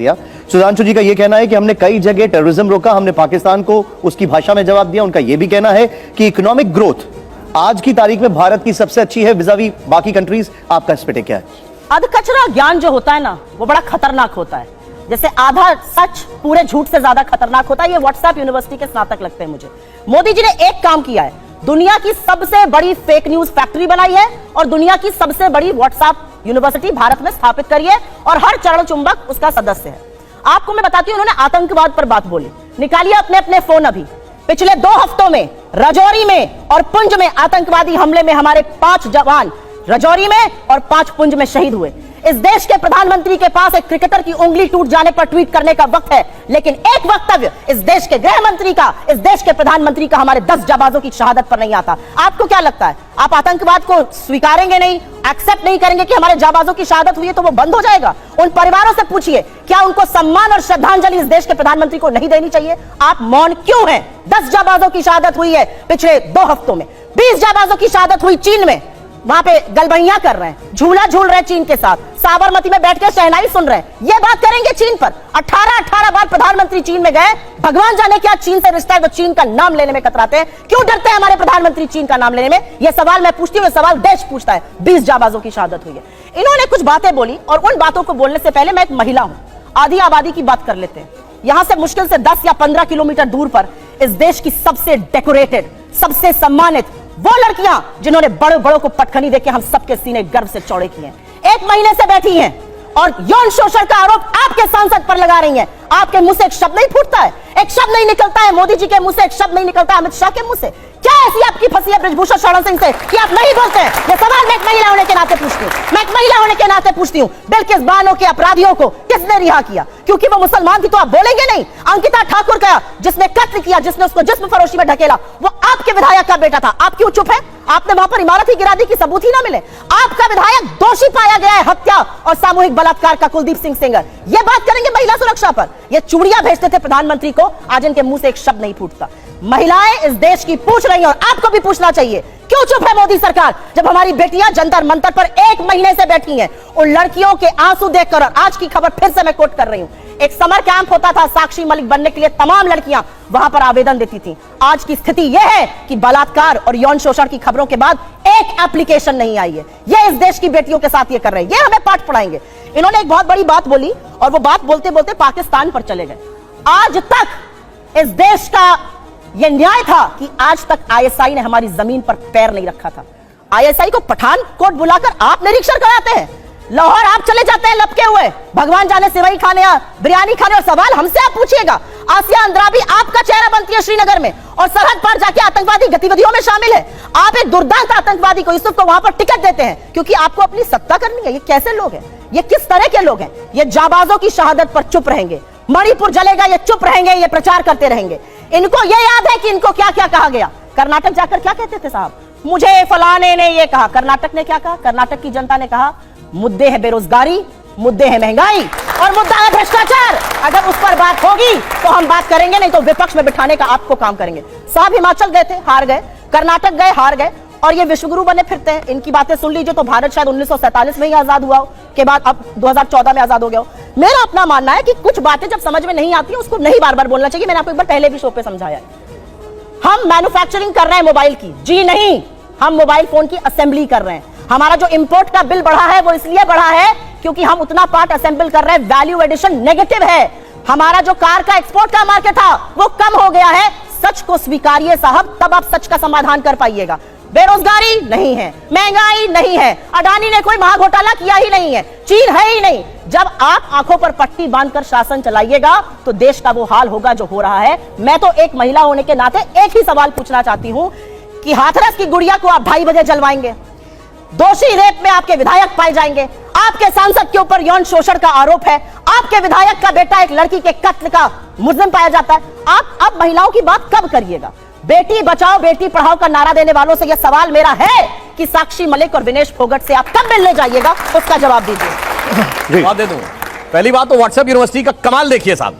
दिया। सुधांशु जी का यह कहना है कि हमने कई जगह टेररिज्म रोका, हमने पाकिस्तान को उसकी भाषा में जवाब दिया। उनका यह भी कहना है कि इकोनॉमिक ग्रोथ आज की तारीख में भारत की सबसे अच्छी है विज़ावी बाकी कंट्रीज। आपका इस पे क्या है? अधकचरा ज्ञान जो होता है ना, वो बड़ा खतरनाक होता है। जैसे आधा सच पूरे झूठ से ज्यादा खतरनाक होता है। ये व्हाट्सएप यूनिवर्सिटी के स्नातक लगते हैं मुझे। मोदी जी ने एक काम किया है, दुनिया की सबसे बड़ी फेक न्यूज फैक्ट्री बनाई है और दुनिया की सबसे बड़ी व्हाट्सएप यूनिवर्सिटी भारत में स्थापित करी है और हर चरण चुंबक उसका सदस्य है। आपको मैं बताती हूं, उन्होंने आतंकवाद पर बात बोली। निकालिए अपने अपने फोन अभी। पिछले 2 हफ्तों में राजौरी में और पुंछ में आतंकवादी हमले में हमारे 5 जवान राजौरी में और 5 पुंछ में शहीद हुए। इस देश के प्रधानमंत्री के पास एक क्रिकेटर की उंगली टूट जाने पर ट्वीट करने का वक्त है, लेकिन एक वक्तव्य इस देश के गृह मंत्री का, इस देश के प्रधानमंत्री का हमारे 10 जाबाजों की शहादत पर नहीं आता। आपको क्या लगता है, आप आतंकवाद को स्वीकारेंगे नहीं, एक्सेप्ट नहीं करेंगे कि हमारे जाबाजों की शहादत हुई है तो वो बंद हो जाएगा? उन परिवारों से पूछिए, क्या उनको सम्मान और श्रद्धांजलि इस देश के प्रधानमंत्री को नहीं देनी चाहिए? आप मौन क्यों हैं? 10 जाबाजों की शहादत हुई है पिछले 2 हफ्तों में। 20 जाबाजों की शहादत हुई चीन में, वहां पे गलबैया कर रहे हैं, झूला झूल रहे हैं चीन के साथ, साबरमती में बैठ के शहनाई सुन रहे हैं। ये बात करेंगे चीन पर? 18 बार प्रधानमंत्री चीन में गए, भगवान जाने क्या चीन से रिश्ता है, वो चीन का नाम लेने में कतराते हैं। क्यों डरते हैं हमारे प्रधानमंत्री चीन का नाम लेने में? ये सवाल मैं पूछती हूँ, सवाल देश पूछता है। 20 जाबाजों की शहादत हुई है। इन्होंने कुछ बातें बोली और उन बातों को बोलने से पहले मैं एक महिला हूं, आधी आबादी की बात कर लेते हैं। यहां से मुश्किल से 10 या 15 किलोमीटर दूर पर इस देश की सबसे डेकोरेटेड, सबसे सम्मानित वो लड़कियां जिन्होंने बड़े बड़ों को पटखनी देके हम सबके सीने गर्व से चौड़े किए हैं, 1 महीने से बैठी हैं और यौन शोषण का आरोप आपके सांसद पर लगा रही हैं। आपके मुंह से एक शब्द नहीं फूटता है, एक शब्द नहीं निकलता है। मोदी जी के मुंह से एक शब्द नहीं निकलता है, अमित शाह के मुंह से। क्या ऐसी आपकी फंसी है ब्रजभूषण शरण सिंह से कि आप नहीं बोलते हैं? ये सवाल मैं एक महिला होने के नाते पूछती हूँ, मैं एक महिला होने के नाते पूछती हूँ। बिल्किस बानो के अपराधियों को किसने रिहा किया? क्योंकि वो मुसलमान थी तो आप बोलेंगे नहीं। अंकिता ठाकुर का जिसने कत्ल किया, जिसने उसको जिस्म फरोशी में ढकेला, वो आपके विधायक का बेटा था। आप क्यों चुप है? आपने वहां पर इमारत ही गिरा दी कि सबूत ही ना मिले। आपका विधायक दोषी पाया गया है हत्या और सामूहिक बलात्कार का, कुलदीप सिंह सेंगर। ये बात करेंगे महिला सुरक्षा पर। ये चूड़ियां भेजते थे प्रधानमंत्री को, आज इनके मुंह से एक शब्द नहीं फूटता। महिलाएं इस देश की पूछ रही हैं और आपको भी पूछना चाहिए, क्यों चुप है मोदी सरकार जब हमारी बेटियां जंतर मंतर पर 1 महीने से बैठी हैं? उन लड़कियों के आंसू देखकर, और आज की खबर फिर से मैं कोट कर रही हूं, एक समर कैंप होता था साक्षी मलिक बनने के लिए, तमाम लड़कियां वहां पर आवेदन देती थी। आज की स्थिति यह है कि बलात्कार और यौन शोषण की खबरों के बाद एक एप्लीकेशन नहीं आई है। ये इस देश की बेटियों के साथ ये कर रहे हैं, ये हमें पाठ पढ़ाएंगे। इन्होंने एक बहुत बड़ी बात बोली और वो बात बोलते बोलते पाकिस्तान पर चले गए। आज तक इस देश का यह न्याय था कि आज तक आईएसआई ने हमारी जमीन पर पैर नहीं रखा था। आईएसआई को पठानकोट बुलाकर आप निरीक्षण कराते हैं, लाहौर आप चले जाते हैं लपके हुए, भगवान जाने सेवई खाने या बिरयानी खाने, और सवाल हमसे आप पूछिएगा। आसिया अंद्राबी आपका चेहरा बनती है श्रीनगर में और सरहद पार जाके आतंकवादी गतिविधियों में शामिल है। आप एक दुर्दांत आतंकवादी को, यूसुफ को वहां पर टिकट देते हैं क्योंकि आपको अपनी सत्ता करनी है। ये कैसे लोग हैं? ये किस तरह के लोग हैं? ये जाबाजों की शहादत पर चुप रहेंगे, मणिपुर जलेगा ये चुप रहेंगे, ये प्रचार करते रहेंगे। इनको ये याद है कि इनको क्या क्या कहा गया। कर्नाटक जाकर क्या कहते थे साहब? मुझे फलाने ने ये कहा। कर्नाटक ने क्या कहा? कर्नाटक की जनता ने कहा मुद्दे है बेरोजगारी, मुद्दे है महंगाई और मुद्दा है भ्रष्टाचार। अगर उस पर बात होगी तो हम बात करेंगे, नहीं तो विपक्ष में बिठाने का आपको काम करेंगे। साहब हिमाचल गए थे, हार गए, कर्नाटक गए, हार गए, और ये विश्वगुरु बने फिरते हैं। इनकी बातें सुन लीजिए तो भारत शायद 1947 में ही आजाद हुआ के बाद अब 2014 में आजाद हो गया। मेरा अपना मानना है कि कुछ बातें जब समझ में नहीं आती उसको नहीं बार बार बोलना चाहिए। मैंने आपको एक बार पहले भी शो पे समझाया है। हम मैन्युफैक्चरिंग कर रहे हैं मोबाइल की, जी नहीं, हम मोबाइल फोन की असेंबली कर रहे हैं। हमारा जो इंपोर्ट का बिल बढ़ा है वो इसलिए बढ़ा है क्योंकि हम उतना पार्ट असेंबल कर रहे हैं, वैल्यू एडिशन नेगेटिव है। हमारा जो कार का एक्सपोर्ट का मार्केट था वो कम हो गया है। सच को स्वीकारिए साहब, तब आप सच का समाधान कर पाइएगा। बेरोजगारी नहीं है, महंगाई नहीं है, अडानी ने कोई महाघोटाला किया ही नहीं है, चीन है ही नहीं। जब आप आंखों पर पट्टी बांधकर शासन चलाइएगा तो देश का वो हाल होगा जो हो रहा है। मैं तो एक महिला होने के नाते एक ही सवाल पूछना चाहती हूं कि हाथरस की गुड़िया को आप 2:30 बजे जलवाएंगे, दोषी रेप में आपके विधायक पाए जाएंगे, आपके सांसद के ऊपर यौन शोषण का आरोप है, आपके विधायक का बेटा एक लड़की के कत्ल का मुलजिम पाया जाता है। आप अब महिलाओं की बात कब करिएगा? बेटी बचाओ बेटी पढ़ाओ का नारा देने वालों से यह सवाल मेरा है कि साक्षी मलिक और विनेश फोगट से आप कब मिलने जाइएगा, उसका जवाब दीजिए। जवाब दे दूं। पहली बात तो व्हाट्सएप यूनिवर्सिटी का कमाल देखिए साहब,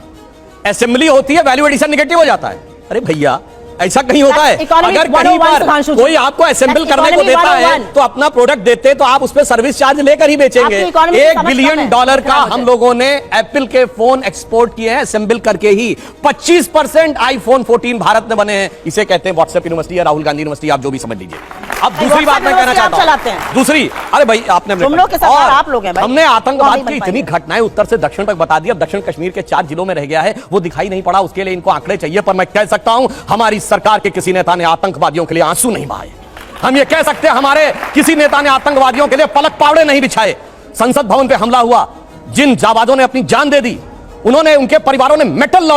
असेंबली होती है, वैल्यू एडिशन नेगेटिव हो जाता है। अरे भैया, ऐसा कहीं होता है? Economy अगर कहीं 101 पर सुधांशु जी। कोई आपको असेंबल करने को Economy देता है 101 तो अपना प्रोडक्ट देते तो आप उस पर सर्विस चार्ज लेकर ही बेचेंगे। आपकी economy की $1 समझ कम बिलियन है। का हम लोगों ने एप्पल के फोन एक्सपोर्ट किए हैं असेंबल करके ही। 25% आईफोन 14 भारत में बने हैं। इसे कहते हैं व्हाट्सएप यूनिवर्सिटी या राहुल गांधी यूनिवर्सिटी, आप जो भी समझ लीजिए। अब दूसरी बात मैं कहना चाहता हूं, दूसरी, अरे भाई आपने तुम लोग के सरकार आप लोग हैं भाई। हमने आतंकवाद की नहीं बन इतनी घटनाएं उत्तर से दक्षिण तक बता दी। अब दक्षिण कश्मीर के 4 जिलों में रह गया है, वो दिखाई नहीं पड़ा, उसके लिए इनको आंकड़े चाहिए। पर मैं कह सकता हूं हमारी सरकार के किसी नेता ने आतंकवादियों के लिए आंसू नहीं बहाए। हम ये कह सकते हैं हमारे किसी नेता ने आतंकवादियों के लिए पलक पावड़े नहीं बिछाए। संसद भवन पे हमला हुआ, जिन जाबाजों ने अपनी जान दे दी, उन्होंने, उनके परिवारों ने मेडल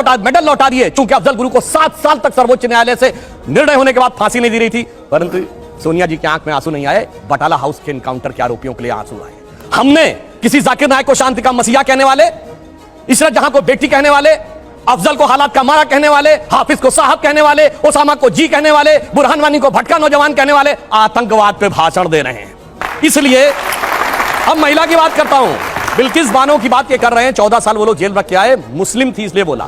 लौटा दिए। चूंकि अफजल गुरु को 7 साल तक सर्वोच्च न्यायालय से निर्णय होने के बाद फांसी नहीं दी रही थी, परंतु सोनिया जी की आंख में आंसू नहीं आए। बटाला हाउस के एनकाउंटर के आरोपियों के लिए आंसू आए। हमने किसी जाकिर नायक को शांति का मसीहा कहने वाले, इशरत जहां को बेटी कहने वाले, अफजल को हालात का मारा कहने वाले, हाफिज को साहब कहने वाले, ओसामा को जी कहने वाले, बुरहान वानी को भटका नौजवान कहने वाले आतंकवाद पे भाषण दे रहे हैं। इसलिए अब महिला की बात करता हूं। बिल्किस बानो की बात ये कर रहे हैं, 14 साल वो लोग जेल रख के आए, मुस्लिम थी इसलिए बोला।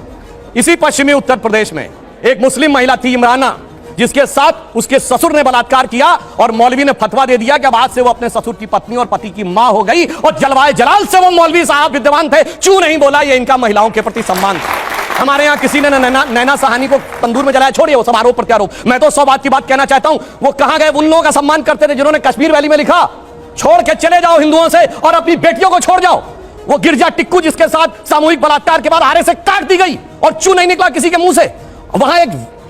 इसी पश्चिमी उत्तर प्रदेश में एक मुस्लिम महिला थी इमराना, जिसके साथ उसके ससुर ने बलात्कार किया और मौलवी ने फतवा दे दिया कि अब आज से वो अपने ससुर की पत्नी और पति की मां हो गई। और जलवाए जलाल से वो मौलवी साहब विद्यमान थे, चू नहीं बोला। ये इनका महिलाओं के प्रति सम्मान था। हमारे यहां किसी ने नैना सहानी को तंदूर में जलाया, छोड़िए वो सब आरोप प्रत्यारोप। मैं तो 100 बात की बात कहना चाहता हूं, वो कहां गए? उन लोगों का सम्मान करते थे जिन्होंने कश्मीर वैली में लिखा, छोड़ के चले जाओ हिंदुओं से और अपनी बेटियों को छोड़ जाओ। वो गिरजा टिक्कू जिसके साथ सामूहिक बलात्कार के बाद आरे से काट दी गई और चू नहीं निकला किसी के मुंह से। वहां एक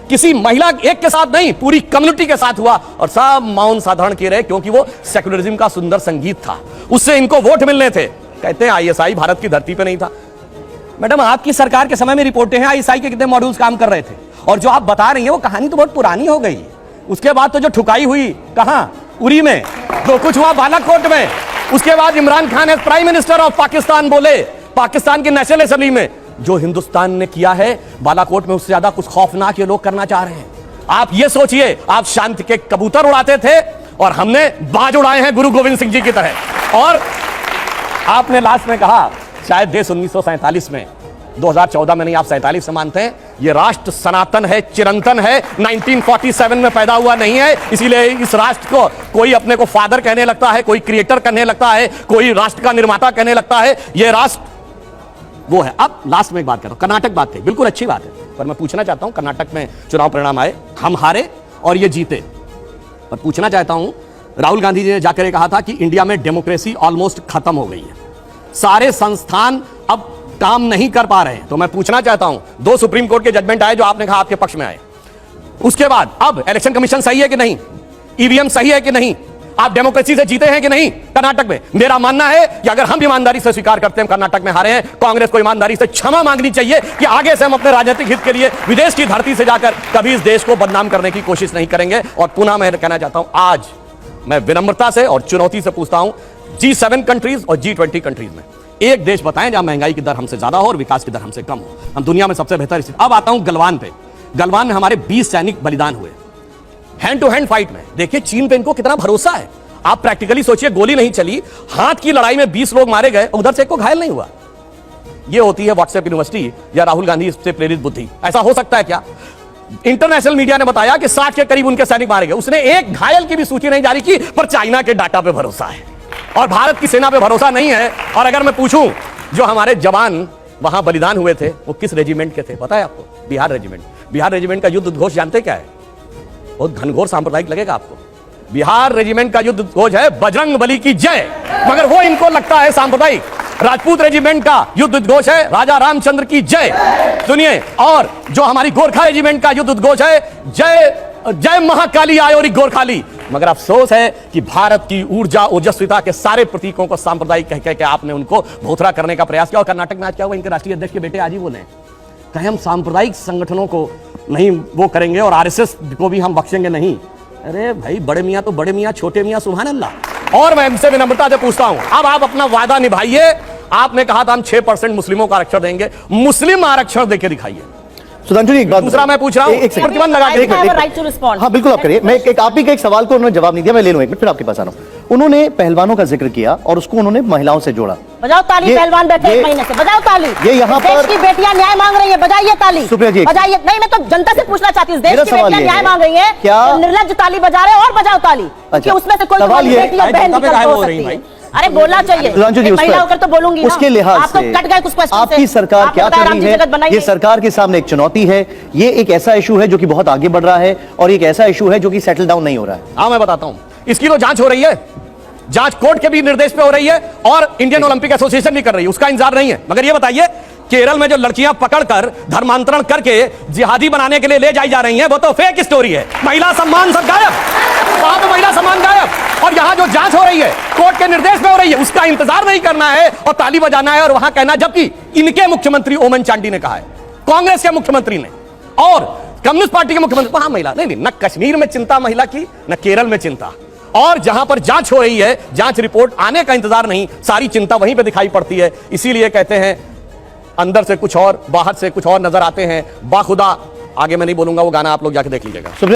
किसी महिला एक के साथ नहीं, पूरी कम्युनिटी के साथ हुआ और सब मौन साधारण किए रहे, क्योंकि वो सेकुलरिज्म का सुंदर संगीत था, उससे इनको वोट मिलने थे। कहते हैं आईएसआई भारत की धरती पे नहीं था। मैडम, आपकी सरकार के समय में रिपोर्टें हैं आईएसआई के कितने मॉड्यूल्स काम कर रहे थे, और जो आप बता रही हैं वो कहानी तो बहुत पुरानी हो गई। उसके बाद तो जो ठुकाई हुई कहां, उरी में, जो कुछ हुआ बालाकोट में, उसके बाद Imran Khan as prime minister of Pakistan बोले पाकिस्तान की नेशनल असेंबली में, जो हिंदुस्तान ने किया है बालाकोट में उससे ज्यादा कुछ खौफनाक ये लोग करना चाह रहे हैं। आप ये सोचिए, आप शांति के कबूतर उड़ाते थे और हमने बाज उड़ाए हैं गुरु गोविंद सिंह जी की तरह। और आपने लास्ट में कहा शायद देश 1947 में, 2014 में नहीं, आप 47 से मानते हैं, ये राष्ट्र सनातन है, चिरंतन है, 1947 में पैदा हुआ नहीं है। इसीलिए इस राष्ट्र को कोई अपने को फादर कहने लगता है, कोई क्रिएटर कहने लगता है, कोई राष्ट्र का निर्माता कहने लगता है। ये राष्ट्र वो है। अब लास्ट में एक बात कर रहा हूं, कर्नाटक बात है, बिल्कुल अच्छी बात है, पर मैं पूछना चाहता हूं, कर्नाटक में चुनाव परिणाम आए, हम हारे और ये जीते, पर पूछना चाहता हूं, राहुल गांधी जी ने जाकर ये कहा था कि इंडिया में डेमोक्रेसी ऑलमोस्ट खत्म हो गई है, सारे संस्थान अब काम नहीं कर पा रहे हैं। तो मैं पूछना चाहता हूं, 2 सुप्रीम कोर्ट के जजमेंट आए जो आपने कहा आपके पक्ष में आए, उसके बाद अब इलेक्शन कमीशन सही है कि नहीं, ईवीएम सही है कि नहीं, आप डेमोक्रेसी से जीते हैं कि नहीं कर्नाटक में? मेरा मानना है कि अगर हम ईमानदारी से स्वीकार करते हैं कर्नाटक में हारे हैं, कांग्रेस को ईमानदारी से क्षमा मांगनी चाहिए कि आगे से हम अपने राजनीतिक हित के लिए विदेश की धरती से जाकर कभी इस देश को बदनाम करने की कोशिश नहीं करेंगे। और पुनः मैं कहना चाहता हूं, आज मैं विनम्रता से और चुनौती से पूछता हूं, G7 कंट्रीज और G20 कंट्रीज में एक देश बताएं जहां महंगाई की दर हमसे ज्यादा हो और विकास की दर हमसे कम हो। हम दुनिया में सबसे बेहतर स्थिति। अब आता हूं गलवान पे। गलवान में हमारे 20 सैनिक बलिदान हुए हैंड टू हैंड फाइट में। देखिए चीन पे इनको कितना भरोसा है। आप प्रैक्टिकली सोचिए, गोली नहीं चली, हाथ की लड़ाई में 20 लोग मारे गए, उधर से एक को घायल नहीं हुआ। ये होती है व्हाट्सएप यूनिवर्सिटी या राहुल गांधी से प्रेरित बुद्धि। ऐसा हो सकता है क्या? इंटरनेशनल मीडिया ने बताया कि 60 के करीब उनके सैनिक मारे गए, उसने एक घायल की भी सूची नहीं जारी की, पर चाइना के डाटा पे भरोसा है और भारत की सेना पे भरोसा नहीं है। और अगर मैं पूछूं, जो हमारे जवान वहां बलिदान हुए थे वो किस रेजिमेंट के थे पता है आपको? बिहार रेजिमेंट। बिहार रेजिमेंट का युद्ध उद्घोष जानते क्या है? बहुत घनघोर सांप्रदायिक लगेगा आपको। बिहार रेजिमेंट का युद्ध उद्घोष है बजरंग बली की जय, मगर वो इनको लगता है सांप्रदायिक। राजपूत रेजिमेंट का युद्ध उद्घोष है राजा रामचंद्र की जय, सुनिए। और जो हमारी गोरखा रेजिमेंट का युद्ध उद्घोष है जय जय महाकाली आयोरी गोरखाली। मगर अफसोस है कि भारत की ऊर्जा ओजस्विता के सारे प्रतीकों को सांप्रदायिक कह के आपने उनको भोथरा करने का प्रयास किया। और कर्नाटक में आज क्या हुआ, इनके राष्ट्रीय अध्यक्ष के बेटे आज ही बोले कहे हम सांप्रदायिक संगठनों को नहीं वो करेंगे और आरएसएस को भी हम बख्शेंगे नहीं। अरे भाई, बड़े मियां तो बड़े मियां, छोटे मियां सुभान अल्लाह। और मैं इनसे विनम्रता से पूछता हूं, अब आप अपना वादा निभाइए। आपने कहा था हम 6% मुस्लिमों को आरक्षण देंगे, मुस्लिम आरक्षण देके दिखाइए। सुधांशु जी एक बात दूसरा मैं पूछ रहा हूं, एक सेकंड, प्रतिबंध लगा के हाँ बिल्कुल आप करिए। मैं एक आप ही के एक सवाल को उन्होंने जवाब नहीं दिया, मैं ले लूं एक मिनट, फिर आपके पास आ रहा हूं। उन्होंने पहलवानों का जिक्र किया और उसको उन्होंने महिलाओं से जोड़ा। बजाओ ताली, पहलवान बैठे एक महीने से, बजाओ ताली। ये यहाँ देश पर की बेटियां न्याय मांग रही है, बजाइए ताली, सुप्रिया जी, बजाइए। नहीं, मैं तो जनता से पूछना चाहती हूँ, देश मेरा की सवाल बेटियां ये न्याय है, मांग रही है, क्या तो निर्लज्ज ताली बजा रहे हैं और बजाओ ताली, क्योंकि उसमें से कोई सवाल ये- बेटी और बहन जनता पे निकल गायब हो हो रही सकती भाई। है। अरे बोलना चाहिए, सुधांशु जी, एक उस महिला पर- होकर तो बोलूंगी ना। उसके लिहाज आप तो से कट गए कुछ क्वेश्चन आपकी से। सरकार आप क्या बताएं, कर राम रही जी जगत है? बनाइए। ये सरकार के सामने एक चुनौती है, ये एक ऐसा इशू है जो कि बहुत आगे बढ़ रहा है और एक ऐसा इशू है जो कि सेटल डाउन नहीं हो रहा है। हाँ, मैं बताता हूं, इसकी तो जांच हो रही है, जांच कोर्ट के भी निर्देश पे हो रही है और इंडियन ओलंपिक एसोसिएशन भी कर रही है, उसका इंतजार नहीं है। मगर ये बताइए, केरल में जो लड़कियां पकड़कर धर्मांतरण करके जिहादी बनाने के लिए ले जाई जा रही हैं, वो तो फेक स्टोरी है। महिला सम्मान सब गायब, वहां पे महिला सम्मान गायब। और यहां जो जांच हो रही है कोर्ट के निर्देश में हो रही है, उसका इंतजार नहीं करना है और ताली बजाना है और वहां कहना, जबकि इनके मुख्यमंत्री ओमन चांडी ने कहा है, कांग्रेस के मुख्यमंत्री ने और कम्युनिस्ट पार्टी के मुख्यमंत्री, वहां महिला नहीं, न कश्मीर में चिंता महिला की, न केरल में चिंता। और जहां पर जांच हो रही है, जांच रिपोर्ट आने का इंतजार नहीं, सारी चिंता वहीं पे दिखाई पड़ती है। इसीलिए कहते हैं अंदर से कुछ और, बाहर से कुछ और नजर आते हैं। बाखुदा, आगे मैं नहीं बोलूंगा, वो गाना आप लोग जाके देख लीजिएगा।